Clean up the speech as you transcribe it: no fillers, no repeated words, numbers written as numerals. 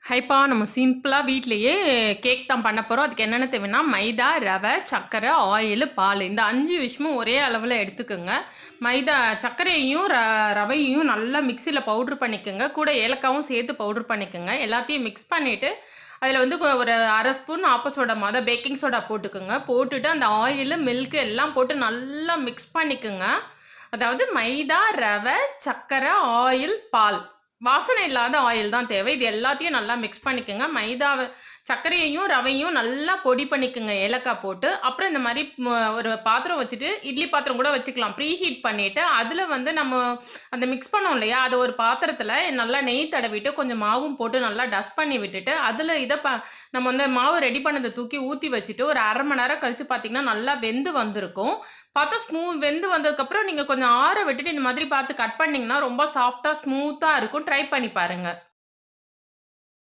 ஹைப்பா நம்ம சிம்பிளா வீட்லயே கேக் தான் பண்ண போறோம். அதுக்கு என்னென்ன தேவைன்னா, மைதா, ரவை, சர்க்கரை, ஆயில், பால் இந்த 5 விஷயமும் ஒரே அளவுல எடுத்துக்கங்க. மைதா சர்க்கரையையும், ரவையையும் நல்லா மிக்ஸில பவுடர் பண்ணிக்கங்க. கூட ஏலக்காவும் சேர்த்து பவுடர் பண்ணிக்கங்க. எல்லாத்தையும் மிக்ஸ் பண்ணிட்டு, அதில வந்து ஒரு 1/2 ஸ்பூன் ஆப்ப சோடா பேக்கிங் சோடா போட்டுக்கங்க. போட்டுட்டு அந்த ஆயிலு, மில்க் எல்லாம் போட்டு நல்லா மிக்ஸ் பண்ணிக்கங்க. அதாவது மைதா, ரவை, சர்க்கரை, ஆயில், பால். வாசனை இல்லாத ஆயில் தான் தேவை. இது எல்லாத்தையும் நல்லா மிக்ஸ் பண்ணிக்கங்க. சர்க்கரையையும், ரவையும் நல்லா பொடி பண்ணிக்கங்க ஏலக்காய் போட்டு. அப்புறம் இந்த மாரி ஒரு பாத்திரம் வச்சுட்டு, இட்லி பாத்திரம் கூட வச்சுக்கலாம். ப்ரீ ஹீட் பண்ணிட்டு, அதுல வந்து நம்ம அந்த மிக்ஸ் பண்ணோம் இல்லையா? அத ஒரு பாத்திரத்துல நல்லா நெய் தடவிட்டு, கொஞ்சம் மாவும் போட்டு நல்லா டஸ்ட் பண்ணி விட்டுட்டு, அதுல நம்ம வந்து மாவு ரெடி பண்ணத தூக்கி ஊத்தி வச்சுட்டு, ஒரு 1/2 மணி நேரம் கழிச்சு பார்த்தீங்கன்னா, நல்லா வெந்து வந்திருக்கும். பார்த்தா வெந்து வந்ததுக்கப்புறம் நீங்க கொஞ்சம் ஆற விட்டுட்டு, இந்த மாதிரி பார்த்து கட் பண்ணீங்கன்னா, ரொம்ப சாஃப்ட்டா, ஸ்மூத்தா இருக்கும். ட்ரை பண்ணி பாருங்க.